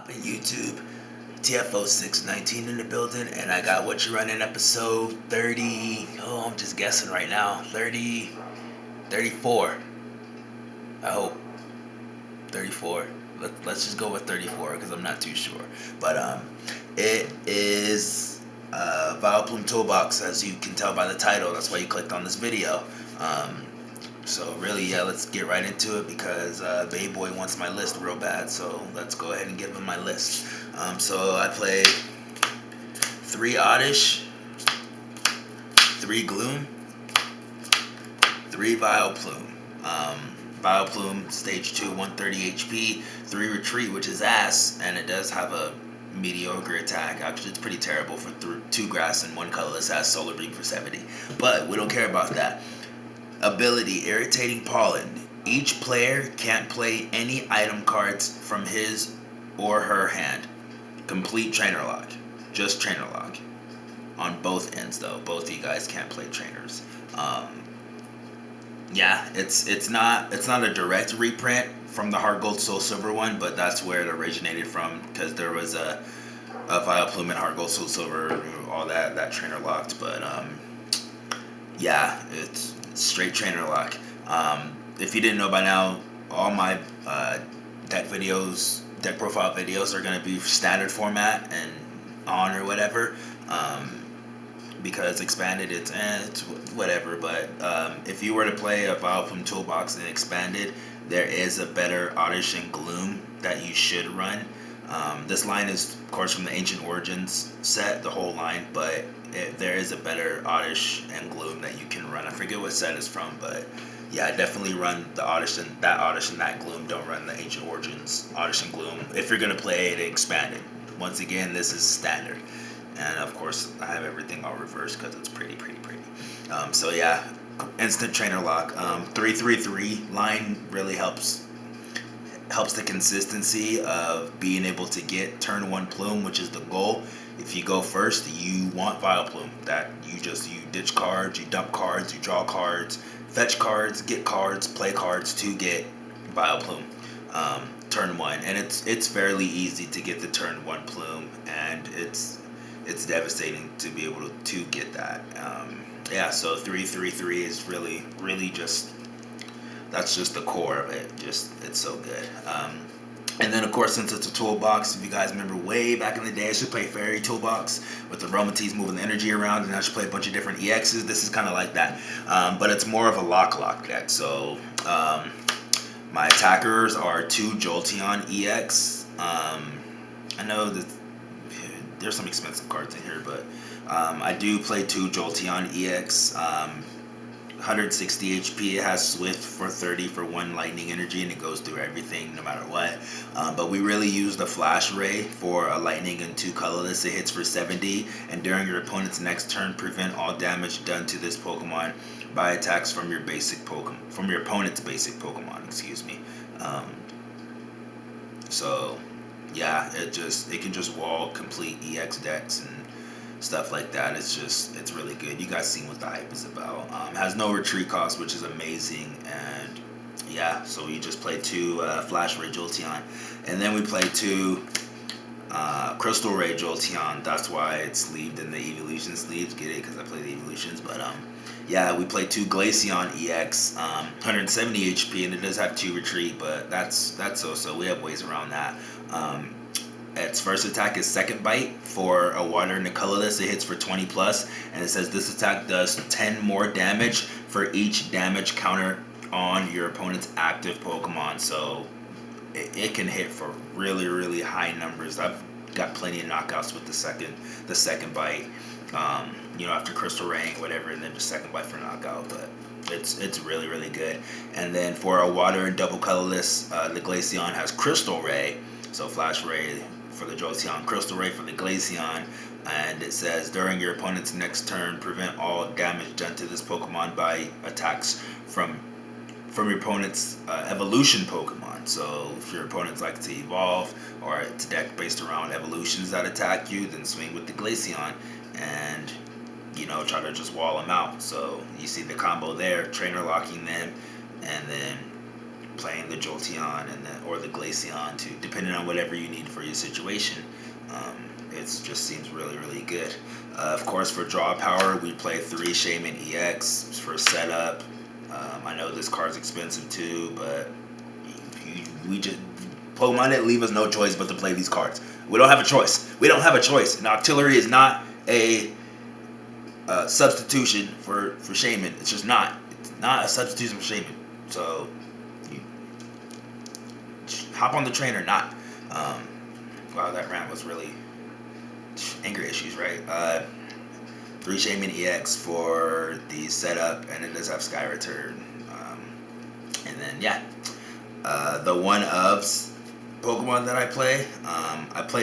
poppin' YouTube? TFO619 in the building, and I got What You Running episode 30. Oh, I'm just guessing right now. 30, 34. I hope 34. Let's just go with 34 because I'm not too sure. But it is Vileplume Toolbox, as you can tell by the title. That's why you clicked on this video. So really, yeah, let's get right into it because Bayboy wants my list real bad. So let's go ahead and give him my list. So I played 3 Oddish, 3 Gloom, 3 Vileplume. Vileplume stage 2, 130 HP, 3 Retreat, which is ass, and it does have a mediocre attack. Actually, it's pretty terrible for 2 grass and 1 colorless. Has Solar Beam for 70, but we don't care about that. Ability, Irritating Pollen. Each player can't play any item cards from his or her hand. Complete trainer lock. Just trainer lock. On both ends though. Both of you guys can't play trainers. Yeah, it's not a direct reprint from the Heart Gold Soul Silver one, but that's where it originated from because there was a Vileplume and Heart Gold Soul Silver, all that trainer locked. But yeah, it's straight trainer lock. If you didn't know by now, all my deck profile videos are gonna be standard format and on or whatever. Because expanded, it's whatever. But if you were to play a Vileplume Toolbox and expanded, there is a better Oddish and Gloom that you should run. This line is, of course, from the Ancient Origins set, the whole line, but there is a better Oddish and Gloom that you can run. I forget what set it's from, but yeah, definitely run the Oddish and that Gloom. Don't run the Ancient Origins Oddish and Gloom if you're gonna play it expanded. Once again, this is standard. And of course, I have everything all reversed because it's pretty. So yeah, instant trainer lock. 333 line really helps the consistency of being able to get turn 1 plume, which is the goal. If you go first, you want Vileplume. That you ditch cards, you dump cards, you draw cards, fetch cards, get cards, play cards to get Vileplume. Turn 1, and it's fairly easy to get the turn 1 plume, and it's devastating to be able to get that. Yeah, so 333 is really just, that's just the core of it. It's so good. And then of course, since it's a toolbox, if you guys remember way back in the day, I should play Fairy Toolbox with the Aromateas moving the energy around, and I should play a bunch of different EXs. This is kind of like that, but it's more of a lock deck. So my attackers are 2 Jolteon EX. I know that there's some expensive cards in here, but I do play 2 Jolteon EX. 160 HP. It has Swift for 30 for 1 lightning energy, and it goes through everything no matter what. But we really use the Flash Ray for a lightning and 2 colorless. It hits for 70, and during your opponent's next turn, prevent all damage done to this Pokemon by attacks from your opponent's basic Pokemon. Excuse me. So yeah, it can just wall complete EX decks and stuff like that. It's really good. You guys seen what the hype is about. Has no retreat cost, which is amazing. And yeah, so we just play 2 Flash Ray Jolteon, and then we play 2 Crystal Ray Jolteon. That's why it's sleeved in the Evolution sleeves. Get it? Because I play the Evolutions. But yeah, we play 2 Glaceon EX, 170 HP, and it does have 2 retreat, but that's so we have ways around that. Its first attack is Second Bite for a water and a colorless. It hits for 20 plus, and it says this attack does 10 more damage for each damage counter on your opponent's active Pokemon. So it can hit for really high numbers. I've got plenty of knockouts with the second bite. After Crystal Ring, whatever, and then just Second Bite for knockout. But it's really good. And then for a water and double colorless, the Glaceon has Crystal Ray. So Flash Ray for the Jolteon, Crystal Ray for the Glaceon, and it says during your opponent's next turn, prevent all damage done to this Pokemon by attacks from your opponent's evolution Pokemon. So if your opponents like to evolve or it's a deck based around evolutions that attack you, then swing with the Glaceon and try to just wall them out. So you see the combo there, trainer locking them, and then playing the Jolteon and or the Glaceon to, depending on whatever you need for your situation. It just seems really, really good. Of course, for draw power, we play 3 Shaman EX for setup. I know this card's expensive too, but we just Pokemon didn't leave us no choice but to play these cards. We don't have a choice. We don't have a choice. And Octillery is not a substitution for Shaman. It's just not. It's not a substitution for Shaman. So, you hop on the train or not. Wow, that rant was really anger issues, right? 3 Shaman EX for the setup, and it does have Sky Return. And then, yeah. The one-ofs Pokemon that I play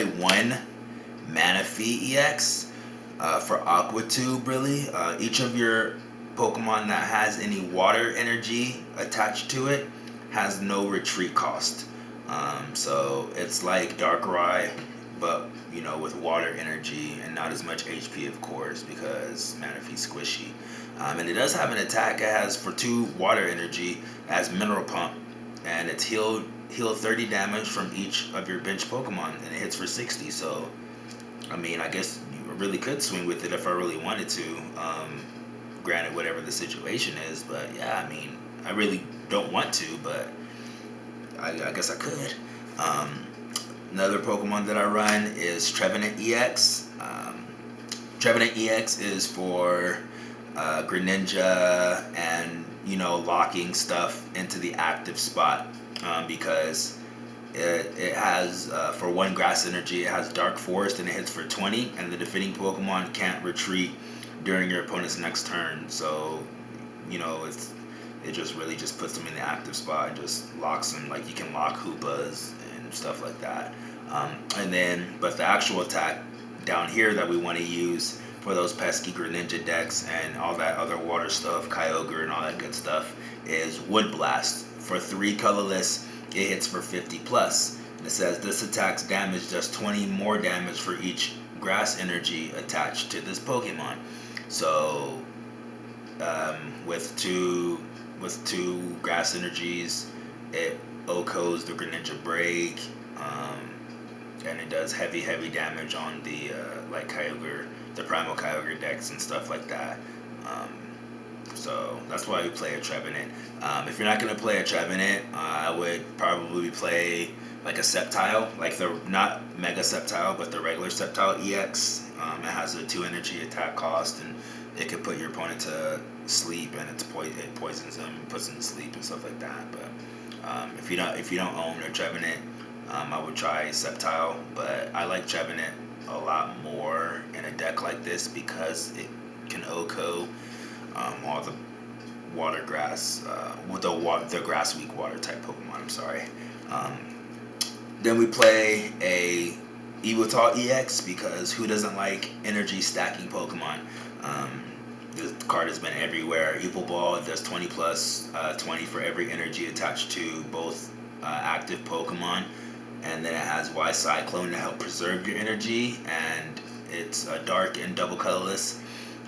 1 Manaphy EX for Aqua Tube, really. Each of your Pokemon that has any water energy attached to it has no retreat cost. So it's like Darkrai, but with water energy and not as much HP, of course, because Manaphy's squishy. And it does have an attack. It has, for 2 water energy, as Mineral Pump, and it's heal 30 damage from each of your bench Pokemon, and it hits for 60. So, I mean, I guess you really could swing with it if I really wanted to. Granted, whatever the situation is, but yeah, I mean, I really don't want to, but I guess I could. Another Pokemon that I run is Trevenant EX. Trevenant EX is for Greninja and locking stuff into the active spot, because it has for 1 grass energy, it has Dark Forest and it hits for 20, and the defending Pokemon can't retreat during your opponent's next turn. So it just really just puts them in the active spot and just locks them. Like, you can lock Hoopas and stuff like that. But the actual attack down here that we want to use for those pesky Greninja decks and all that other water stuff, Kyogre and all that good stuff, is Wood Blast. For 3 colorless, it hits for 50 plus. And it says this attack's damage does 20 more damage for each grass energy attached to this Pokemon. So with two grass energies, it OHKOs the Greninja Break, and it does heavy damage on the like Kyogre, the Primal Kyogre decks and stuff like that. So that's why we play a Trevenant. If you're not gonna play a Trevenant, I would probably play like a Sceptile, like the not Mega Sceptile, but the regular Sceptile EX. It has a 2 energy attack cost, and it could put your opponent to sleep, and it poisons them, puts them to sleep and stuff like that. But if you don't own a Trevenant, I would try Sceptile. But I like Trevenant a lot more in a deck like this because it can OHKO all the water grass, with the grass weak water type Pokemon. I'm sorry. Then we play a Evital EX because who doesn't like energy stacking Pokemon? The card has been everywhere. Evil Ball does 20 plus 20 for every energy attached to both active Pokemon, and then it has Y Cyclone to help preserve your energy, and it's dark and double colorless,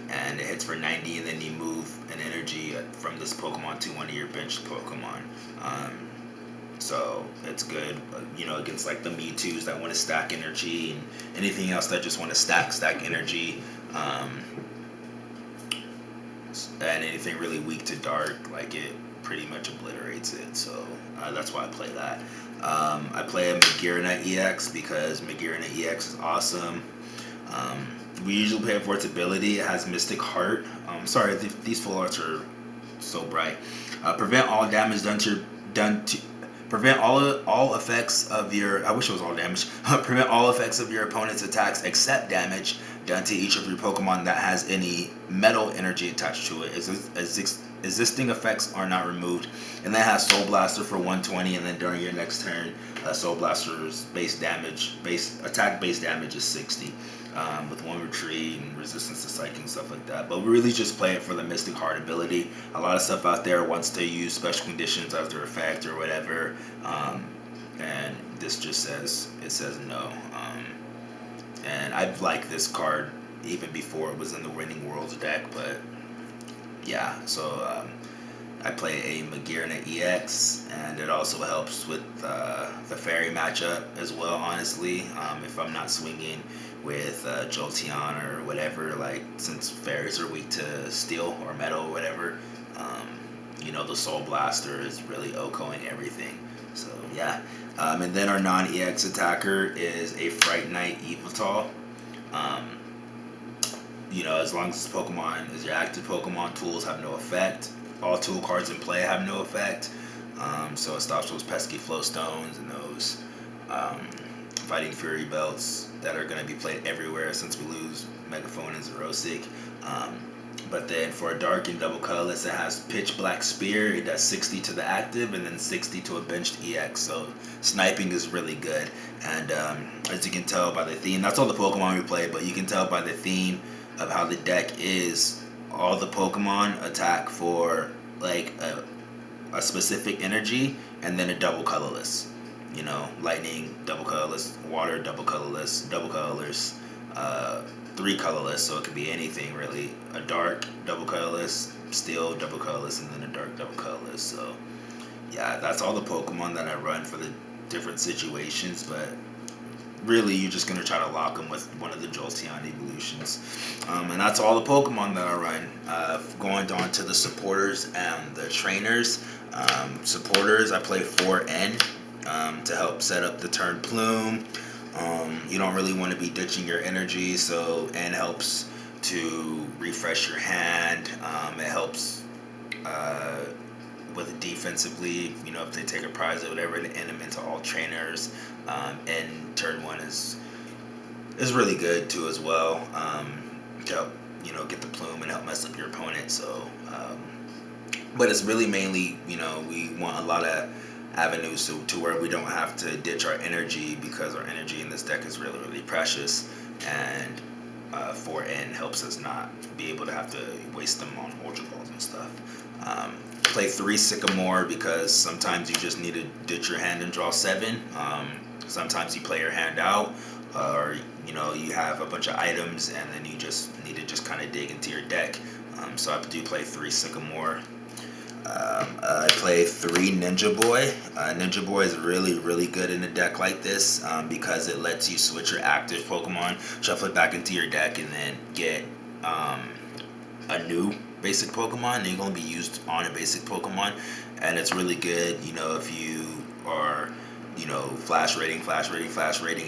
and it hits for 90, and then you move an energy from this Pokemon to one of your bench Pokemon. So it's good, against like the Mewtwo's that want to stack energy, and anything else that just want to stack energy, and anything really weak to dark, like it pretty much obliterates it. So that's why I play that. I play a Magearna EX because Magearna EX is awesome. We usually play it for its ability. It has Mystic Heart. Sorry, these full arts are so bright. Prevent all damage prevent all effects of your. I wish it was all damage. Prevent all effects of your opponent's attacks except damage done to each of your Pokemon that has any metal energy attached to it. Existing effects are not removed, and then has Soul Blaster for 120, and then during your next turn, Soul Blaster's base attack base damage is 60, with 1 retreat and resistance to psychic and stuff like that. But we really just play it for the Mystic Heart ability. A lot of stuff out there wants to use special conditions as their effect or whatever, and this just says no. And I've liked this card even before it was in the Winning Worlds deck, but yeah, so I play a Magirna EX, and it also helps with the fairy matchup as well, honestly. If I'm not swinging with Jolteon or whatever, like since fairies are weak to steel or metal or whatever, um, the Soul Blaster is really OHKOing everything. So, yeah. And then our non EX attacker is a Fright Knight Evital. Um, as long as this Pokemon is your active Pokemon, tools have no effect. All tool cards in play have no effect. So it stops those pesky flow stones and those um, fighting fury belts that are going to be played everywhere since we lose Megaphone and Xerosic. But then for a dark and double colorless, it has Pitch Black Spear. It does 60 to the active and then 60 to a benched EX. So sniping is really good. And as you can tell by the theme, that's all the Pokemon we play, but you can tell by the theme of how the deck is, all the Pokemon attack for like a specific energy and then a double colorless. Lightning, double colorless, water, double colorless, three colorless, so it could be anything really. A dark, double colorless, steel, double colorless, and then a dark, double colorless. So, yeah, that's all the Pokemon that I run for the different situations, but really you're just going to try to lock them with one of the Jolteon evolutions. And that's all the Pokemon that I run. Going on to the supporters and the trainers. Supporters, I play 4N to help set up the turn Plume. You don't really want to be ditching your energy, so N helps to refresh your hand. It helps with defensively, if they take a prize or whatever, to end them into all trainers. And turn 1 is really good too as well. To help, get the Plume and help mess up your opponent. So, but it's really mainly, we want a lot of avenues to where we don't have to ditch our energy, because our energy in this deck is really, really precious. And 4N helps us not be able to have to waste them on Ultra Balls and stuff. Play 3 Sycamore because sometimes you just need to ditch your hand and draw 7. Sometimes you play your hand out, or you have a bunch of items and then you just need to just kind of dig into your deck. So I do play 3 Sycamore. I play 3 Ninja Boy. Ninja Boy is really, really good in a deck like this because it lets you switch your active Pokemon, shuffle it back into your deck, and then get a new basic Pokemon. And you're going to be used on a basic Pokemon, and it's really good, if you are, flash rating,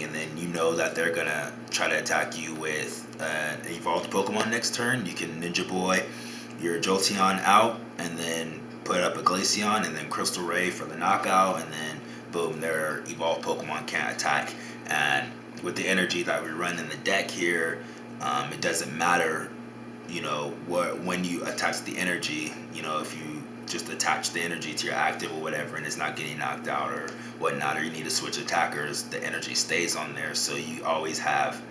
and then that they're going to try to attack you with an evolved Pokemon next turn. You can Ninja Boy your Jolteon out, and then put up a Glaceon, and then Crystal Ray for the knockout, and then boom, their evolved Pokemon can't attack. And with the energy that we run in the deck here, it doesn't matter, when you attach the energy, if you just attach the energy to your active or whatever and it's not getting knocked out or whatnot, or you need to switch attackers, the energy stays on there. So you always have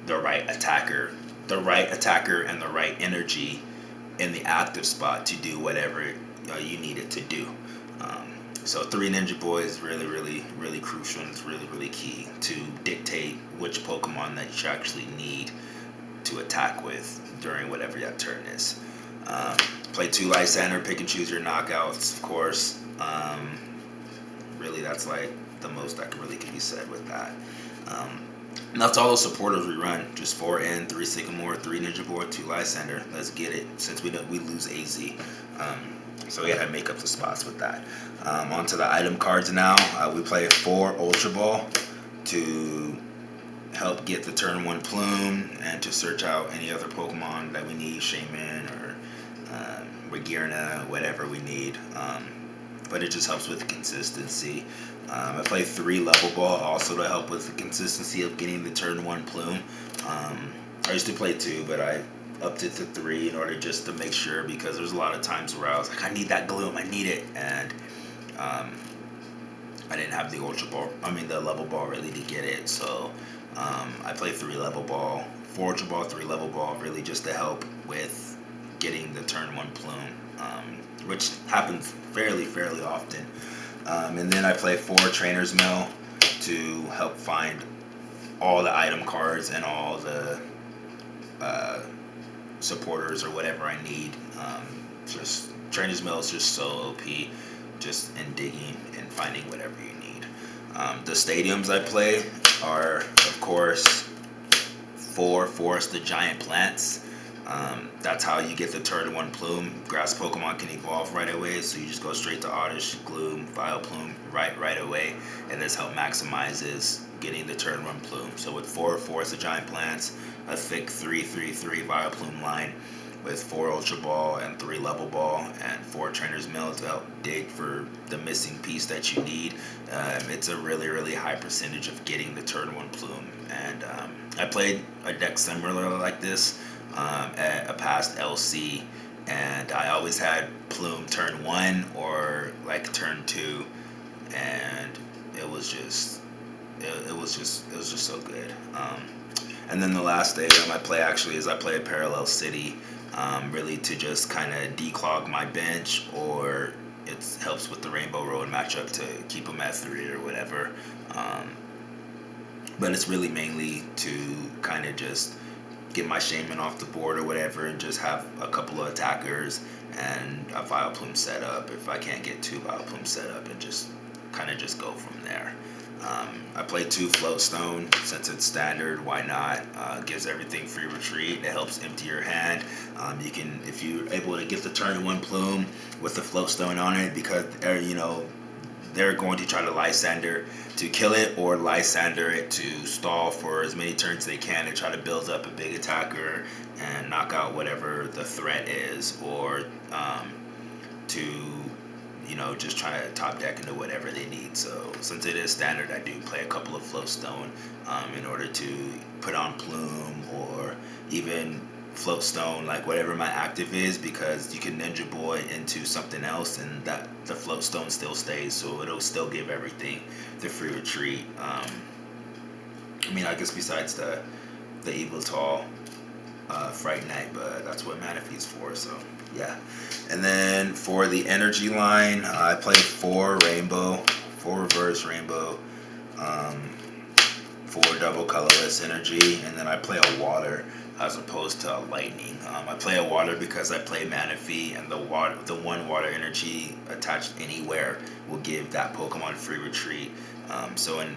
the right attacker and the right energy in the active spot to do whatever you need it to do. So 3 Ninja Boy is really, really, really crucial, and it's really, really key to dictate which Pokemon that you actually need to attack with during whatever that turn is. Play 2 Lysander, pick and choose your knockouts, of course. Really, that's like the most that really can be said with that. And that's all the supporters we run. Just 4N, 3 Sycamore, 3 Ninja Boy, 2 Lysander. Let's get it, since we lose AZ. So we gotta make up the spots with that. Onto the item cards now. We play 4 Ultra Ball to help get the turn 1 Plume and to search out any other Pokemon that we need, Shaman or Regirna, whatever we need. But it just helps with the consistency. I play 3 Level Ball also to help with the consistency of getting the turn 1 Plume. I used to play 2, but I upped it to 3 in order just to make sure, because there's a lot of times where I was like, I need that Gloom, I need it, and I didn't have the the Level Ball really to get it. So I play 3 Level Ball, 4 Ultra Ball, 3 Level Ball, really just to help with getting the turn 1 Plume, which happens fairly often. And then I play 4 Trainer's Mill to help find all the item cards and all the supporters or whatever I need. Just Trainer's Mill is just so OP, just in digging and finding whatever you need. The stadiums I play are, of course, 4 Forest the Giant Plants. That's how you get the Turn 1 Plume. Grass Pokemon can evolve right away, so you just go straight to Oddish, Gloom, Vileplume right away, and this help maximizes getting the Turn 1 Plume. So with 4 Forest the Giant Plants, a thick 3/3/3 Vileplume line with 4 Ultra Ball and 3 Level Ball and 4 Trainer's Mill to help dig for the missing piece that you need. It's a really high percentage of getting the Turn 1 Plume. And I played a deck similar like this at a past LC, and I always had Plume turn 1 or like turn 2, and it was just so good. And then the last stadium I play actually is I play a Parallel City, really to just kind of declog my bench, or it helps with the Rainbow Road matchup to keep them at 3 or whatever. But it's really mainly to kind of just get my Shaman off the board or whatever, and just have a couple of attackers and a Vileplume set up if I can't get 2 Vileplume set up, and just kind of just go from there. I play 2 Floatstone since it's standard. Why not? Gives everything free retreat. It helps empty your hand. You can, if you're able to get the turn 1 Plume with the Floatstone on it, because they're going to try to Lysander to kill it, or Lysander it to stall for as many turns they can to try to build up a big attacker and knock out whatever the threat is, or to just try to top deck into whatever they need. So since it is standard, I do play a couple of Floatstone in order to put on Plume, or even Floatstone like whatever my active is, because you can Ninja Boy into something else and that the Floatstone still stays, so it'll still give everything the free retreat. I guess besides the Evital Fright Knight, but that's what Manaphy's for, so yeah. And then for the energy line, I play 4 Rainbow, 4 Reverse Rainbow, 4 double colorless energy, and then I play a water as opposed to a lightning. I play a water because I play Manaphy, and the 1 water energy attached anywhere will give that Pokemon free retreat. So in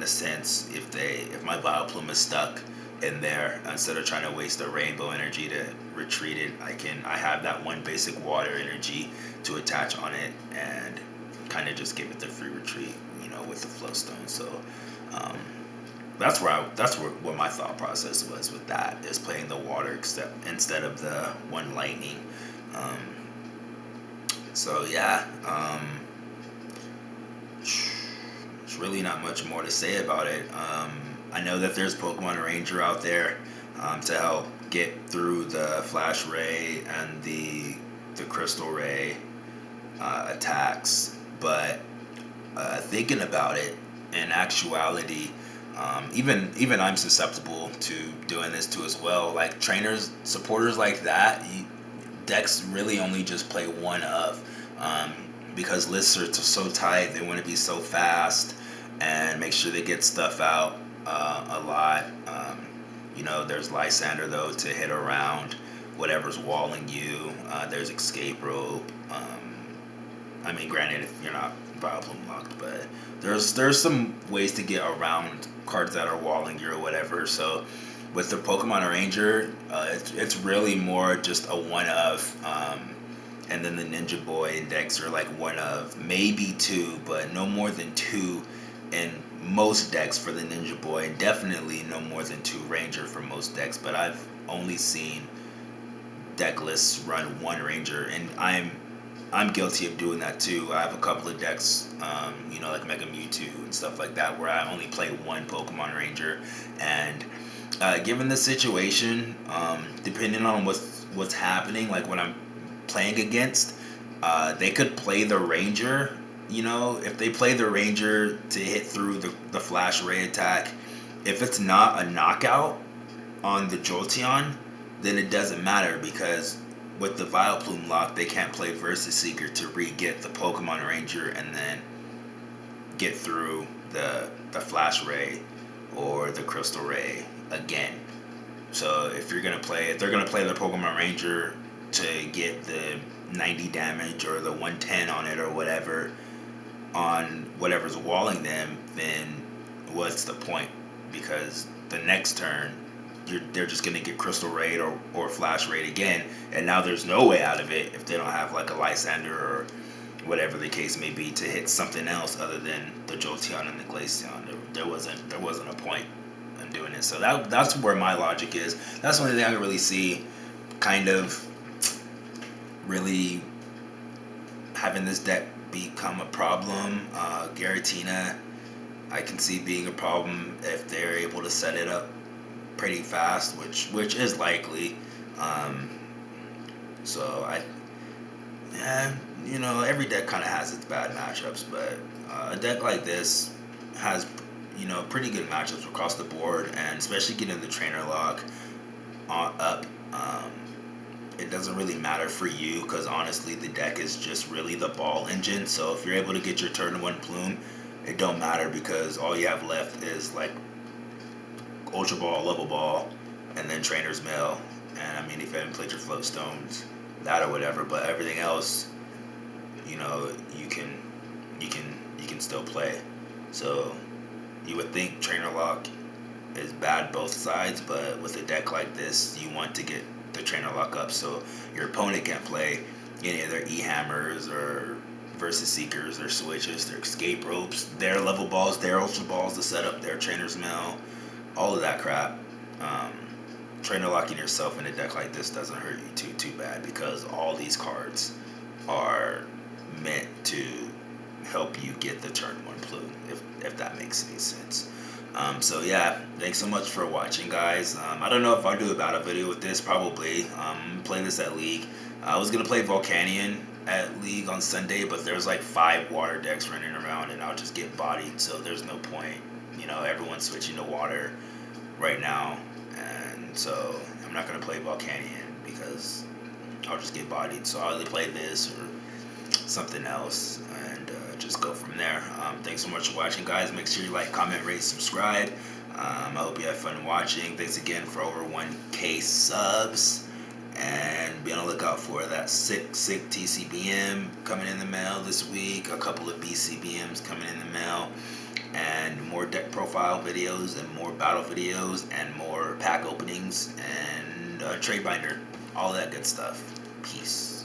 a sense, if my Vileplume is stuck in there, instead of trying to waste a rainbow energy to retreat it, I have that 1 basic water energy to attach on it and kind of just give it the free retreat, with the Flowstone. So that's what my thought process was with that, is playing the water instead of the 1 lightning. So yeah, there's really not much more to say about it. I know that there's Pokemon Ranger out there to help get through the Flash Ray and the Crystal Ray attacks, but thinking about it, in actuality, even I'm susceptible to doing this too as well. Like supporters like that, decks really only just play one of, because lists are so tight. They want to be so fast and make sure they get stuff out a lot. There's Lysander though to hit around whatever's walling you. There's Escape Rope. Granted, if you're not Vileplume locked, but there's some ways to get around cards that are walling you or whatever. So with the Pokemon Ranger, it's really more just a one of, and then the Ninja Boy decks are like one of, maybe 2, but no more than 2 in most decks for the Ninja Boy, and definitely no more than 2 Ranger for most decks. But I've only seen deck lists run 1 Ranger, and I'm guilty of doing that too. I have a couple of decks, like Mega Mewtwo and stuff like that, where I only play 1 Pokemon Ranger. And given the situation, depending on what's happening, like when I'm playing against, they could play the Ranger. If they play the Ranger to hit through the Flash Ray attack, if it's not a knockout on the Jolteon, then it doesn't matter, because with the Vileplume lock, they can't play Versus Seeker to re-get the Pokemon Ranger and then get through the Flash Ray or the Crystal Ray again. So if they're gonna play the Pokemon Ranger to get the 90 damage or the 110 on it or whatever on whatever's walling them, then what's the point? Because the next turn, they're just gonna get Crystal Raid or Flash Raid again, and now there's no way out of it if they don't have like a Lysander or whatever the case may be to hit something else other than the Jolteon and the Glaceon. There wasn't a point in doing it. So that's where my logic is. That's the only thing I can really see, kind of really having this deck become a problem. Giratina, I can see being a problem if they're able to set it up pretty fast, which is likely. So every deck kind of has its bad matchups, but a deck like this has pretty good matchups across the board, and especially getting the trainer lock up. It doesn't really matter for you because honestly the deck is just really the ball engine. So if you're able to get your turn 1 plume, it don't matter because all you have left is like Ultra Ball, Level Ball, and then Trainer's Mail. And I mean, if you haven't played your Float Stones, that or whatever, but everything else, you can still play. So you would think Trainer Lock is bad both sides, but with a deck like this, you want to get the Trainer Lock up so your opponent can't play any of their E-Hammers or Versus Seekers, their Switches, their Escape Ropes, their Level Balls, their Ultra Balls to set up their Trainer's Mail, all of that crap. Trainer locking yourself in a deck like this doesn't hurt you too bad because all these cards are meant to help you get the turn 1 plume, if that makes any sense. So yeah, thanks so much for watching, guys. I don't know if I'll do a battle video with this, probably. Play this at League. I was gonna play Volcanion at League on Sunday, but there's like 5 water decks running around and I'll just get bodied, so there's no point. Everyone's switching to water right now, and so I'm not gonna play Volcanion because I'll just get bodied. So I'll either play this or something else and just go from there. Thanks so much for watching, guys. Make sure you like, comment, rate, subscribe. I hope you have fun watching. Thanks again for over 1K subs, and be on the lookout for that sick TCBM coming in the mail this week, a couple of BCBMs coming in the mail, and more deck profile videos and more battle videos and more pack openings and trade binder, all that good stuff. Peace.